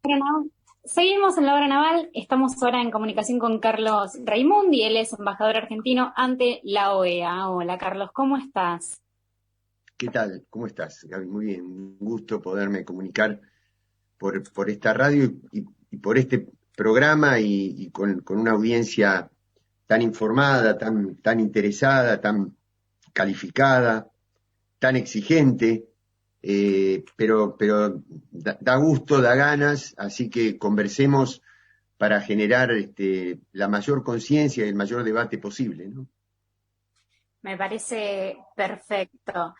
obra naval. Seguimos en la obra naval. Estamos ahora en comunicación con Carlos Raimundi. Él es embajador argentino ante la OEA. Hola, Carlos, ¿cómo estás? ¿Qué tal? ¿Cómo estás, Gaby? Muy bien, un gusto poderme comunicar por esta radio y por este programa y con una audiencia tan informada, tan interesada, tan calificada, tan exigente, pero da gusto, da ganas, así que conversemos para generar la mayor conciencia y el mayor debate posible, ¿no? Me parece perfecto.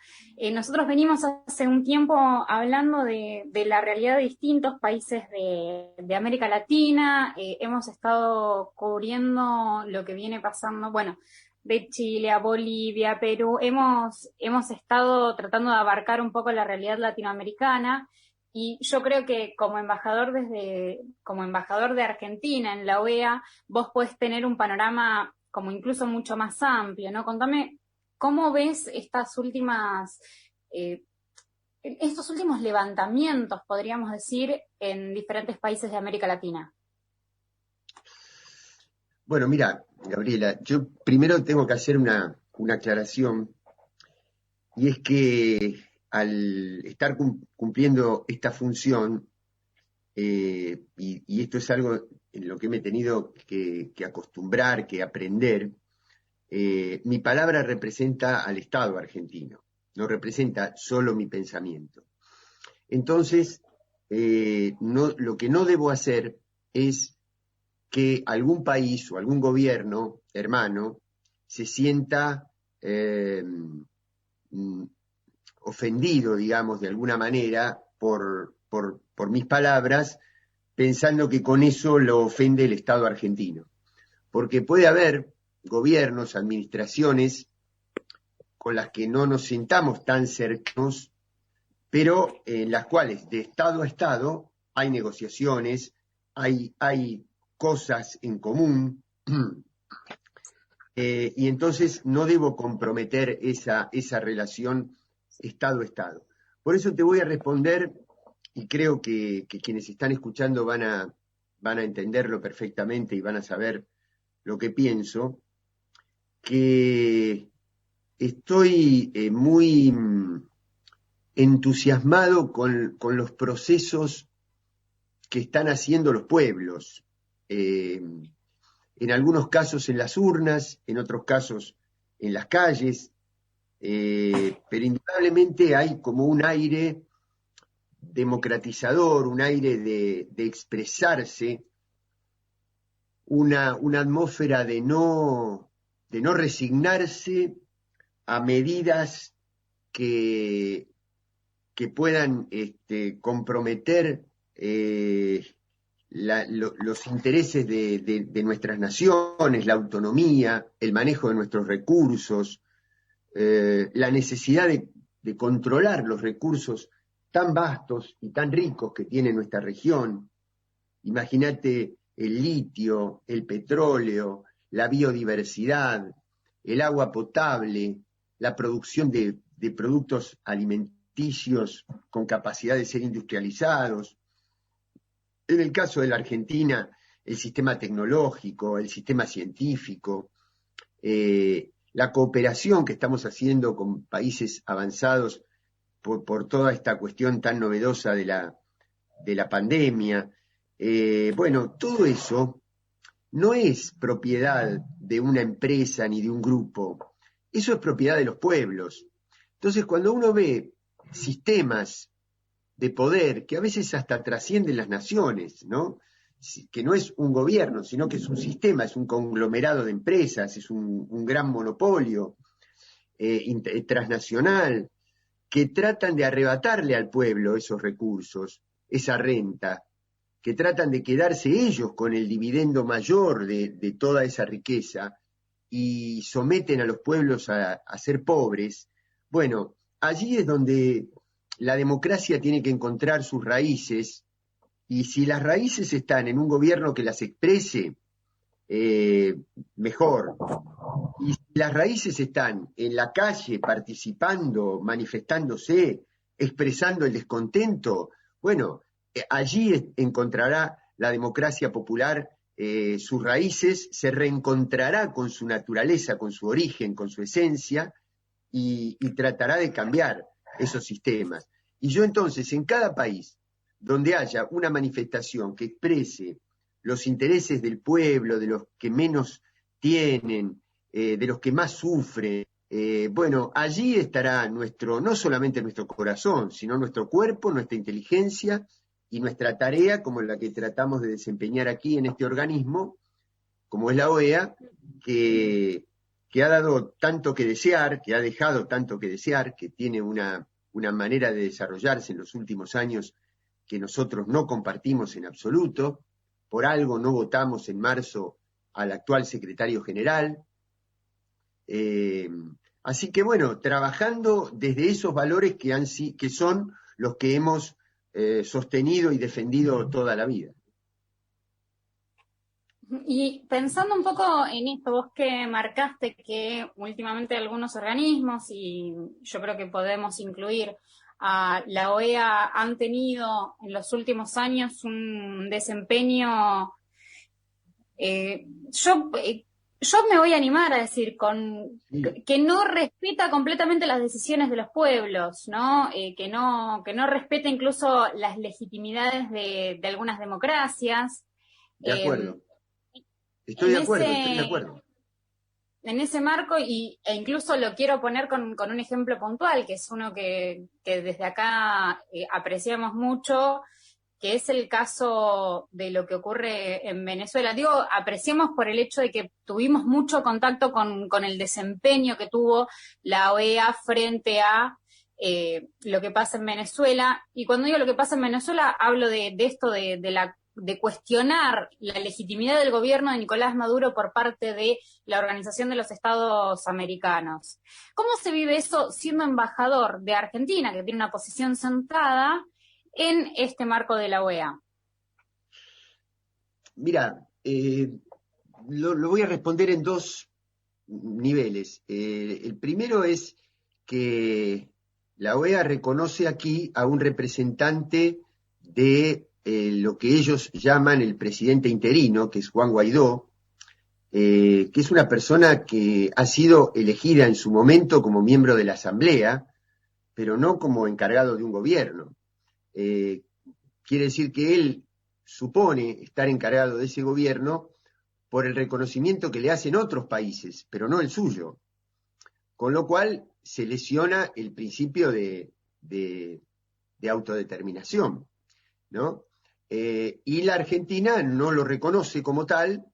Nosotros venimos hace un tiempo hablando de la realidad de distintos países de América Latina. Hemos estado cubriendo lo que viene pasando, bueno, de Chile a Bolivia, Perú. Hemos estado tratando de abarcar un poco la realidad latinoamericana. Y yo creo que como embajador de Argentina en la OEA, vos podés tener un panorama como incluso mucho más amplio, ¿no? Contame, ¿cómo ves eh, estos últimos levantamientos, podríamos decir, en diferentes países de América Latina? Bueno, mira, Gabriela, yo primero tengo que hacer una aclaración, y es que al estar cumpliendo esta función, y esto es algo en lo que me he tenido que acostumbrar, que aprender, mi palabra representa al Estado argentino, no representa solo mi pensamiento. Entonces, lo que no debo hacer es que algún país o algún gobierno hermano se sienta mm, ofendido, digamos, de alguna manera por mis palabras, pensando que con eso lo ofende el Estado argentino. Porque puede haber gobiernos, administraciones con las que no nos sintamos tan cercanos, pero en las cuales de Estado a Estado hay negociaciones, hay cosas en común, y entonces no debo comprometer esa relación Estado-Estado. Por eso te voy a responder, y creo que quienes están escuchando van a entenderlo perfectamente y van a saber lo que pienso, que estoy muy entusiasmado con los procesos que están haciendo los pueblos. En algunos casos en las urnas, en otros casos en las calles, pero indudablemente hay como un aire democratizador, un aire de expresarse, una atmósfera de no resignarse a medidas que, que puedan comprometer los intereses de nuestras naciones, la autonomía, el manejo de nuestros recursos, la necesidad de controlar los recursos tan vastos y tan ricos que tiene nuestra región. Imagínate el litio, el petróleo, la biodiversidad, el agua potable, la producción de productos alimenticios con capacidad de ser industrializados. En el caso de la Argentina, el sistema tecnológico, el sistema científico, la cooperación que estamos haciendo con países avanzados por toda esta cuestión tan novedosa de la pandemia. Bueno, todo eso no es propiedad de una empresa ni de un grupo, eso es propiedad de los pueblos. Entonces, cuando uno ve sistemas de poder que a veces hasta trascienden las naciones, ¿no? Que no es un gobierno, sino que es un sistema, es un conglomerado de empresas, es un gran monopolio transnacional, que tratan de arrebatarle al pueblo esos recursos, esa renta, que tratan de quedarse ellos con el dividendo mayor de toda esa riqueza y someten a los pueblos a ser pobres. Bueno, allí es donde la democracia tiene que encontrar sus raíces, y si las raíces están en un gobierno que las exprese, eh, mejor. Y si las raíces están en la calle, participando, manifestándose, expresando el descontento, bueno, allí encontrará la democracia popular sus raíces, se reencontrará con su naturaleza, con su origen, con su esencia, y tratará de cambiar esos sistemas. Y yo entonces, en cada país donde haya una manifestación que exprese los intereses del pueblo, de los que menos tienen, de los que más sufren, bueno, allí estará nuestro, no solamente nuestro corazón, sino nuestro cuerpo, nuestra inteligencia y nuestra tarea, como la que tratamos de desempeñar aquí en este organismo, como es la OEA, que ha dado tanto que desear, que ha dejado tanto que desear, que tiene una manera de desarrollarse en los últimos años que nosotros no compartimos en absoluto. Por algo no votamos en marzo al actual secretario general. Así que bueno, trabajando desde esos valores que son los que hemos sostenido y defendido toda la vida. Y pensando un poco en esto, vos que marcaste que últimamente algunos organismos, y yo creo que podemos incluir a la OEA, han tenido en los últimos años un desempeño, eh, yo, eh, yo me voy a animar a decir, Sí, que no respeta completamente las decisiones de los pueblos, ¿no? Que no respeta incluso las legitimidades de algunas democracias. de Eh, acuerdo. Estoy en de acuerdo, estoy de ese, acuerdo. en ese marco, e incluso lo quiero poner con un ejemplo puntual, que es uno que desde acá apreciamos mucho, que es el caso de lo que ocurre en Venezuela. Digo, apreciamos por el hecho de que tuvimos mucho contacto con el desempeño que tuvo la OEA frente a lo que pasa en Venezuela. Y cuando digo lo que pasa en Venezuela, hablo de esto de cuestionar la legitimidad del gobierno de Nicolás Maduro por parte de la Organización de los Estados Americanos. ¿Cómo se vive eso siendo embajador de Argentina, que tiene una posición centrada en este marco de la OEA? Mira, lo voy a responder en dos niveles. El primero es que la OEA reconoce aquí a un representante de lo que ellos llaman el presidente interino, que es Juan Guaidó, que es una persona que ha sido elegida en su momento como miembro de la Asamblea, pero no como encargado de un gobierno. Eh, Quiere decir que él supone estar encargado de ese gobierno por el reconocimiento que le hacen otros países, pero no el suyo. Con lo cual se lesiona el principio de autodeterminación, ¿no? Y la Argentina no lo reconoce como tal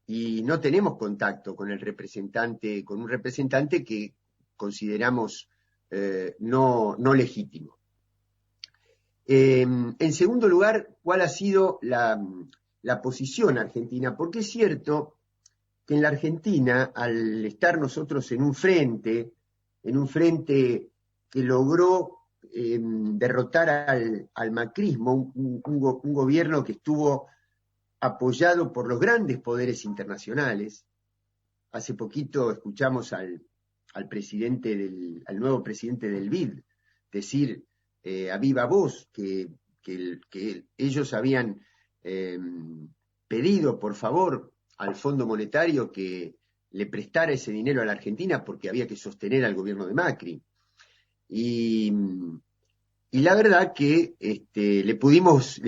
y no tenemos contacto con el representante, con un representante que consideramos no legítimo. En segundo lugar, ¿cuál ha sido la posición argentina? Porque es cierto que en la Argentina, al estar nosotros en un frente que logró derrotar al macrismo, un gobierno que estuvo apoyado por los grandes poderes internacionales. Hace poquito escuchamos al nuevo presidente del BID decir a viva voz que ellos habían eh, pedido por favor al Fondo Monetario que le prestara ese dinero a la Argentina porque había que sostener al gobierno de Macri. Y, y la verdad que le pudimos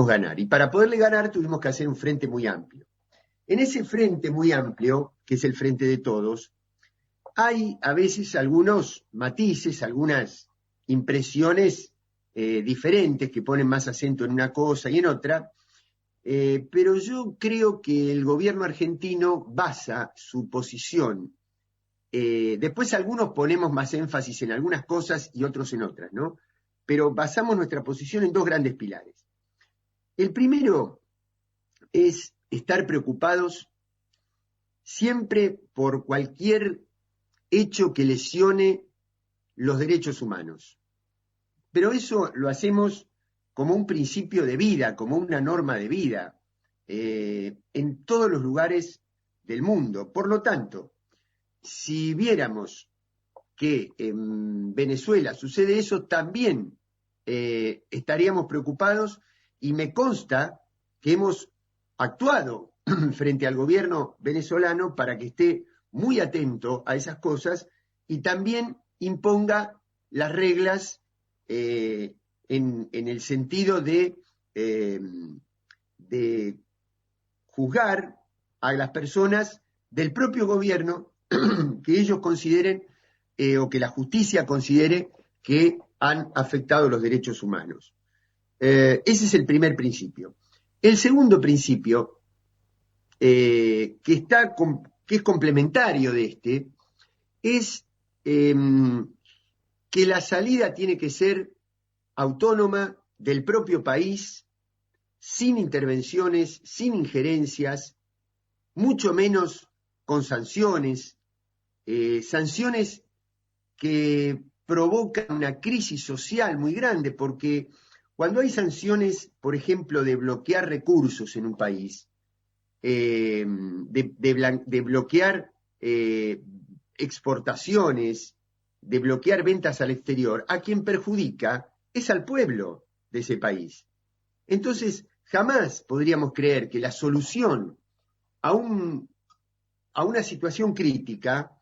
ganar. Y para poderle ganar tuvimos que hacer un frente muy amplio. En ese frente muy amplio, que es el frente de todos, hay a veces algunos matices, algunas impresiones diferentes que ponen más acento en una cosa y en otra, pero yo creo que el gobierno argentino basa su posición. Después algunos ponemos más énfasis en algunas cosas y otros en otras, ¿no? Pero basamos nuestra posición en dos grandes pilares. El primero es estar preocupados siempre por cualquier hecho que lesione los derechos humanos. Pero eso lo hacemos como un principio de vida, como una norma de vida, en todos los lugares del mundo. Por lo tanto, si viéramos que en Venezuela sucede eso, también estaríamos preocupados y me consta que hemos actuado frente al gobierno venezolano para que esté muy atento a esas cosas y también imponga las reglas en el sentido de juzgar a las personas del propio gobierno que ellos consideren o que la justicia considere que han afectado los derechos humanos. Ese es el primer principio. El segundo principio, que es complementario de este, es que la salida tiene que ser autónoma del propio país, sin intervenciones, sin injerencias, mucho menos con sanciones, sanciones que provocan una crisis social muy grande, porque cuando hay sanciones, por ejemplo, de bloquear recursos en un país, de bloquear exportaciones, de bloquear ventas al exterior, a quien perjudica es al pueblo de ese país. Entonces, jamás podríamos creer que la solución a una situación crítica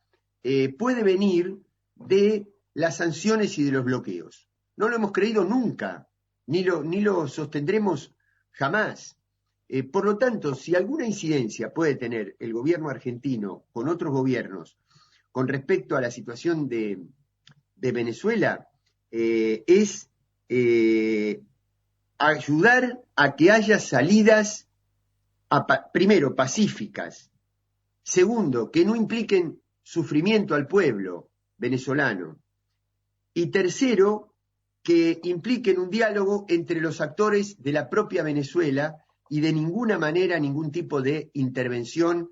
puede venir de las sanciones y de los bloqueos. No lo hemos creído nunca, ni lo sostendremos jamás. Por lo tanto, si alguna incidencia puede tener el gobierno argentino con otros gobiernos con respecto a la situación de Venezuela, es ayudar a que haya salidas, primero, pacíficas, segundo, que no impliquen sufrimiento al pueblo venezolano, y tercero, que impliquen un diálogo entre los actores de la propia Venezuela y de ninguna manera ningún tipo de intervención,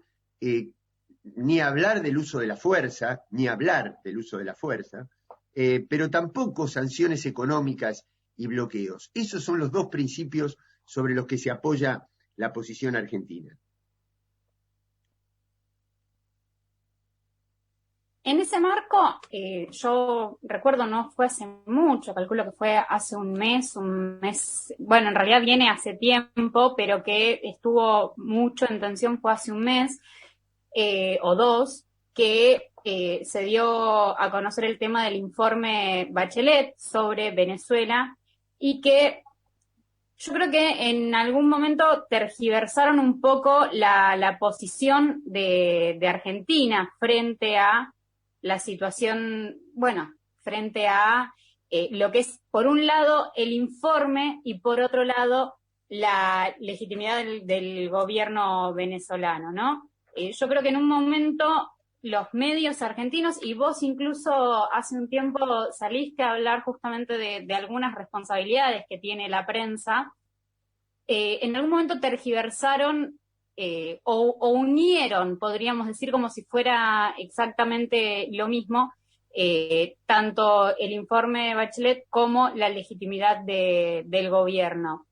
ni hablar del uso de la fuerza, pero tampoco sanciones económicas y bloqueos. Esos son los dos principios sobre los que se apoya la posición argentina. En ese marco, yo recuerdo, no fue hace mucho, calculo que fue hace un mes, bueno, en realidad viene hace tiempo, pero que estuvo mucho en tensión fue hace un mes o dos, que se dio a conocer el tema del informe Bachelet sobre Venezuela y que yo creo que en algún momento tergiversaron un poco la posición de Argentina frente a la situación, bueno, frente a lo que es, por un lado, el informe y por otro lado, la legitimidad del gobierno venezolano, ¿no? Yo creo que en un momento los medios argentinos, y vos incluso hace un tiempo saliste a hablar justamente de algunas responsabilidades que tiene la prensa, en algún momento tergiversaron o unieron, podríamos decir, como si fuera exactamente lo mismo, tanto el informe de Bachelet como la legitimidad del gobierno.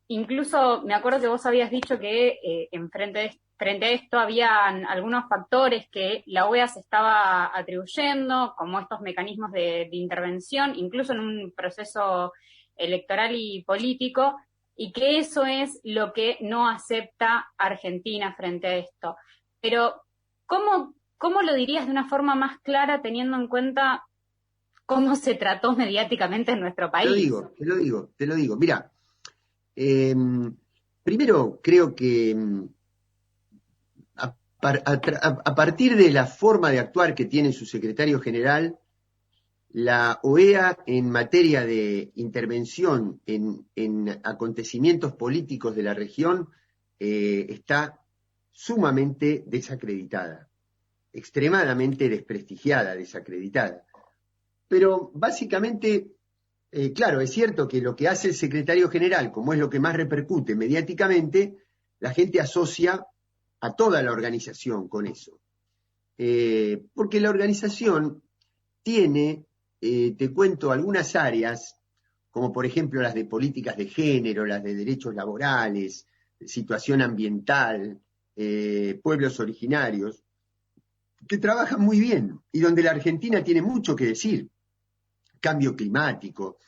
Incluso me acuerdo que vos habías dicho que frente a esto habían algunos factores que la OEA se estaba atribuyendo, como estos mecanismos de intervención, incluso en un proceso electoral y político, y que eso es lo que no acepta Argentina frente a esto. Pero, ¿cómo lo dirías de una forma más clara teniendo en cuenta cómo se trató mediáticamente en nuestro país? Te lo digo. Mira, primero creo que a partir de la forma de actuar que tiene su secretario general, la OEA en materia de intervención en acontecimientos políticos de la región está sumamente desacreditada, extremadamente desprestigiada, desacreditada. Pero básicamente, claro, es cierto que lo que hace el secretario general, como es lo que más repercute mediáticamente, la gente asocia a toda la organización con eso. Porque la organización tiene, te cuento, algunas áreas, como por ejemplo las de políticas de género, las de derechos laborales, situación ambiental, pueblos originarios, que trabajan muy bien y donde la Argentina tiene mucho que decir. Cambio climático,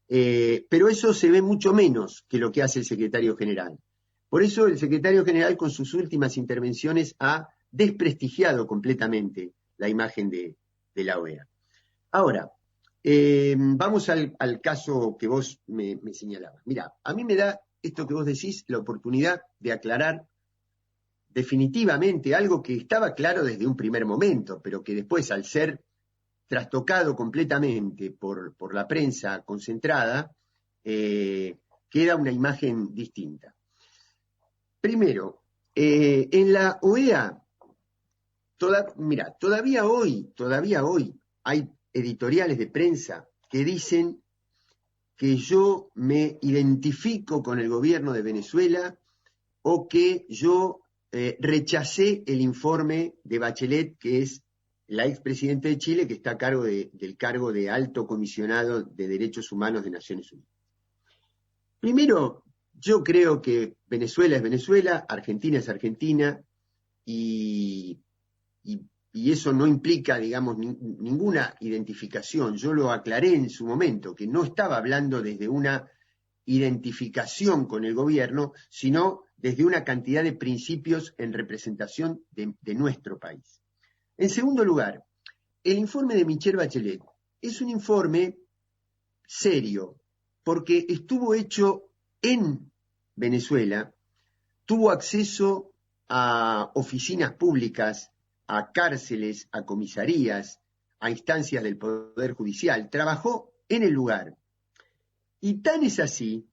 Pero eso se ve mucho menos que lo que hace el secretario general. Por eso el secretario general con sus últimas intervenciones ha desprestigiado completamente la imagen de la OEA. Ahora, vamos al caso que vos me señalabas. Mirá, a mí me da esto que vos decís la oportunidad de aclarar definitivamente algo que estaba claro desde un primer momento, pero que después, al ser trastocado completamente por la prensa concentrada, queda una imagen distinta. Primero, en la OEA, todavía hoy hay editoriales de prensa que dicen que yo me identifico con el gobierno de Venezuela o que yo rechacé el informe de Bachelet, que es la expresidenta de Chile, que está a cargo del cargo de alto comisionado de derechos humanos de Naciones Unidas. Primero, yo creo que Venezuela es Venezuela, Argentina es Argentina, y eso no implica, digamos, ninguna identificación. Yo lo aclaré en su momento, que no estaba hablando desde una identificación con el gobierno, sino desde una cantidad de principios en representación de nuestro país. En segundo lugar, el informe de Michelle Bachelet es un informe serio, porque estuvo hecho en Venezuela, tuvo acceso a oficinas públicas, a cárceles, a comisarías, a instancias del Poder Judicial, trabajó en el lugar. Y tan es así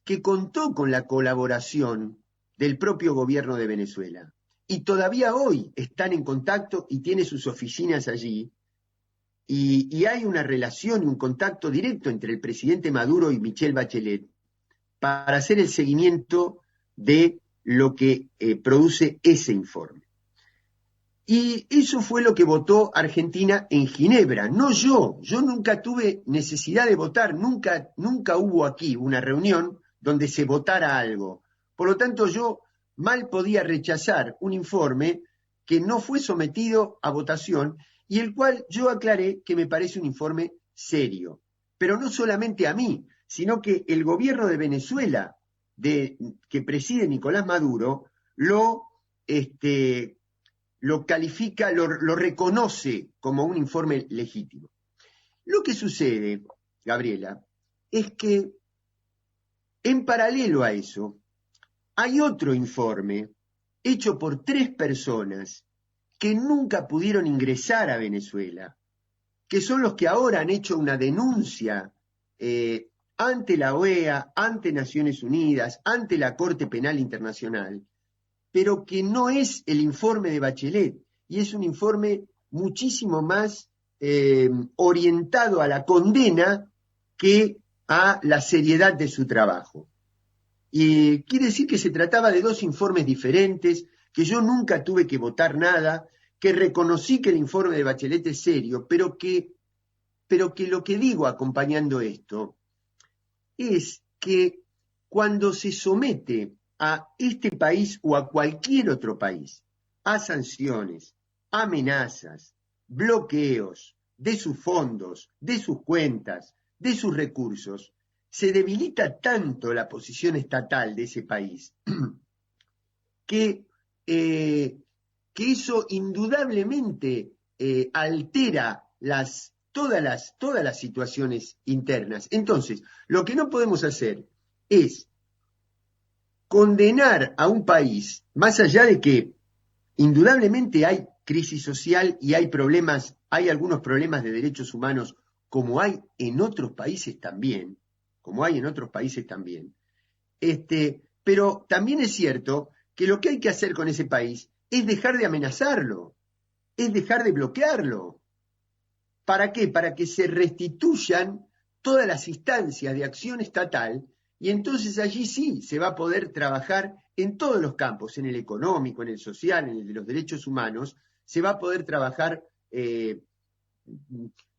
que contó con la colaboración del propio gobierno de Venezuela. Y todavía hoy están en contacto y tiene sus oficinas allí. Y hay una relación y un contacto directo entre el presidente Maduro y Michelle Bachelet para hacer el seguimiento de lo que produce ese informe. Y eso fue lo que votó Argentina en Ginebra, no yo. Yo nunca tuve necesidad de votar, nunca hubo aquí una reunión donde se votara algo. Por lo tanto, yo mal podía rechazar un informe que no fue sometido a votación y el cual yo aclaré que me parece un informe serio. Pero no solamente a mí, sino que el gobierno de Venezuela, que preside Nicolás Maduro, lo califica, lo reconoce como un informe legítimo. Lo que sucede, Gabriela, es que en paralelo a eso, hay otro informe hecho por 3 personas que nunca pudieron ingresar a Venezuela, que son los que ahora han hecho una denuncia ante la OEA, ante Naciones Unidas, ante la Corte Penal Internacional, pero que no es el informe de Bachelet, y es un informe muchísimo más orientado a la condena que a la seriedad de su trabajo. Y quiere decir que se trataba de 2 informes diferentes, que yo nunca tuve que votar nada, que reconocí que el informe de Bachelet es serio, pero que lo que digo acompañando esto es que cuando se somete a este país o a cualquier otro país a sanciones, amenazas, bloqueos de sus fondos, de sus cuentas, de sus recursos, se debilita tanto la posición estatal de ese país que eso indudablemente altera todas las situaciones internas. Entonces, lo que no podemos hacer es condenar a un país, más allá de que indudablemente hay crisis social y hay algunos problemas de derechos humanos, como hay en otros países también, pero también es cierto que lo que hay que hacer con ese país es dejar de amenazarlo, es dejar de bloquearlo. ¿Para qué? Para que se restituyan todas las instancias de acción estatal y entonces allí sí se va a poder trabajar en todos los campos, en el económico, en el social, en el de los derechos humanos, se va a poder trabajar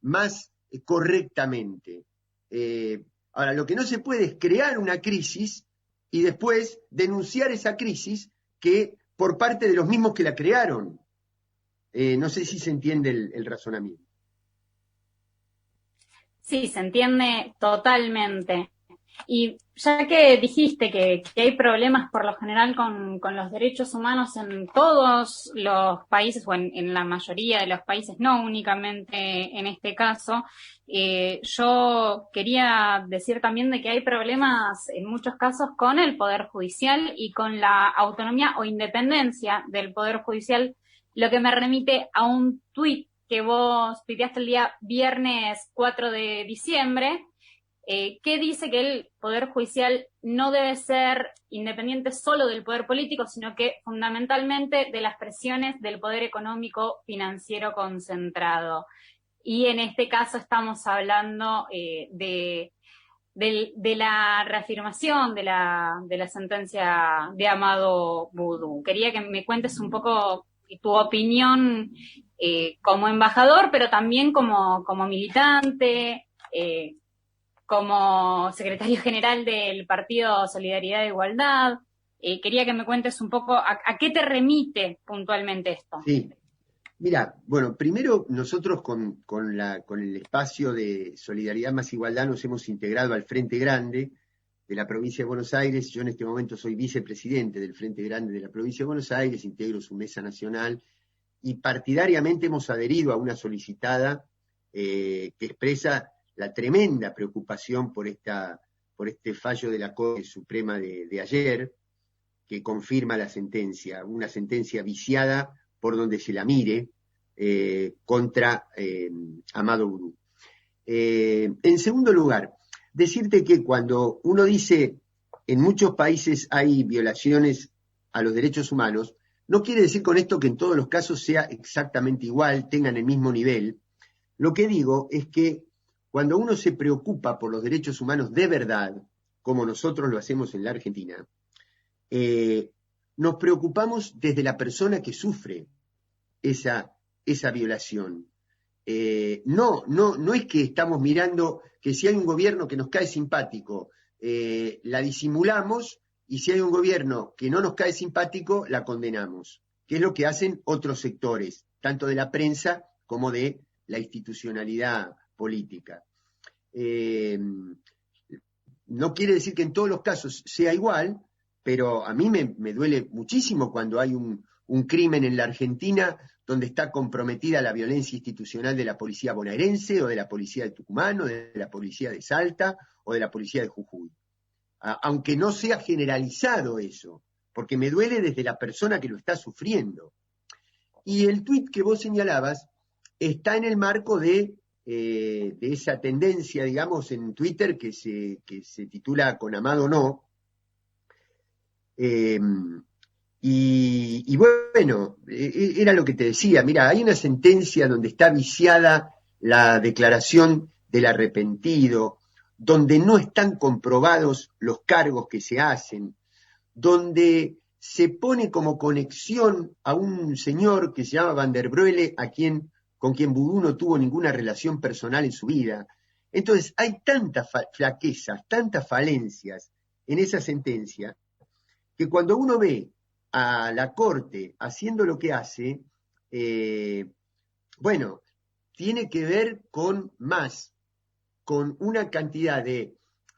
más correctamente. Ahora, lo que no se puede es crear una crisis y después denunciar esa crisis que por parte de los mismos que la crearon. No sé si se entiende el razonamiento. Sí, se entiende totalmente. Y ya que dijiste que hay problemas por lo general con los derechos humanos en todos los países, o en la mayoría de los países, no únicamente en este caso, yo quería decir también de que hay problemas en muchos casos con el Poder Judicial y con la autonomía o independencia del Poder Judicial, lo que me remite a un tuit que vos tuiteaste el día viernes 4 de diciembre, que dice que el Poder Judicial no debe ser independiente solo del poder político, sino que fundamentalmente de las presiones del poder económico financiero concentrado. Y en este caso estamos hablando de la reafirmación de la sentencia de Amado Boudou. Quería que me cuentes un poco tu opinión como embajador, pero también como militante, como secretario general del Partido Solidaridad e Igualdad. Quería que me cuentes un poco a qué te remite puntualmente esto. Sí, mira, bueno, primero nosotros con el espacio de Solidaridad más Igualdad nos hemos integrado al Frente Grande de la provincia de Buenos Aires. Yo en este momento soy vicepresidente del Frente Grande de la provincia de Buenos Aires, integro su mesa nacional y partidariamente hemos adherido a una solicitada que expresa la tremenda preocupación por este fallo de la Corte Suprema de ayer, que confirma la sentencia, una sentencia viciada por donde se la mire, contra Amado Boudou. En segundo lugar, decirte que cuando uno dice en muchos países hay violaciones a los derechos humanos, no quiere decir con esto que en todos los casos sea exactamente igual, tengan el mismo nivel. Lo que digo es que cuando uno se preocupa por los derechos humanos de verdad, como nosotros lo hacemos en la Argentina, eh, nos preocupamos desde la persona que sufre esa violación. No es que estamos mirando que si hay un gobierno que nos cae simpático, la disimulamos, y si hay un gobierno que no nos cae simpático, la condenamos, que es lo que hacen otros sectores, tanto de la prensa como de la institucionalidad política. No quiere decir que en todos los casos sea igual, pero a mí me duele muchísimo cuando hay un crimen en la Argentina donde está comprometida la violencia institucional de la policía bonaerense o de la policía de Tucumán o de la policía de Salta o de la policía de Jujuy. Aunque no sea generalizado eso, porque me duele desde la persona que lo está sufriendo. Y el tuit que vos señalabas está en el marco de esa tendencia, digamos, en Twitter que se titula Con Amado No. Eh, y bueno, era lo que te decía, mira, hay una sentencia donde está viciada la declaración del arrepentido, donde no están comprobados los cargos que se hacen, donde se pone como conexión a un señor que se llama Van der Broele, con quien Boudou no tuvo ninguna relación personal en su vida. Entonces, hay tantas flaquezas, tantas falencias en esa sentencia, que cuando uno ve a la Corte haciendo lo que hace, bueno, tiene que ver con una cantidad de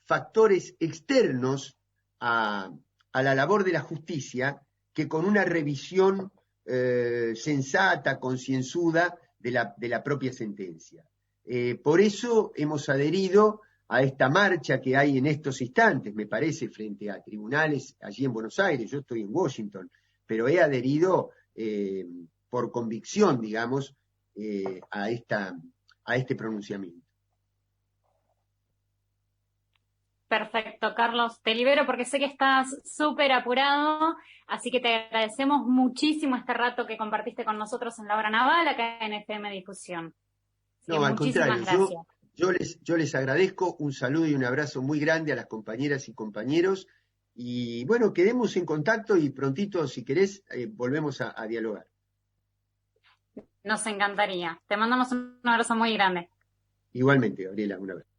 factores externos a la labor de la justicia que con una revisión sensata, concienzuda de la propia sentencia. Por eso hemos adherido a esta marcha que hay en estos instantes, me parece, frente a tribunales allí en Buenos Aires. Yo estoy en Washington, pero he adherido por convicción, digamos, a este pronunciamiento. Perfecto, Carlos. Te libero porque sé que estás súper apurado, así que te agradecemos muchísimo este rato que compartiste con nosotros en la Hora Naval, acá en FM Difusión. Así que No, al muchísimas contrario, gracias. yo les agradezco un saludo y un abrazo muy grande a las compañeras y compañeros. Y bueno, quedemos en contacto y prontito, si querés, volvemos a dialogar. Nos encantaría. Te mandamos un abrazo muy grande. Igualmente, Gabriela, un abrazo.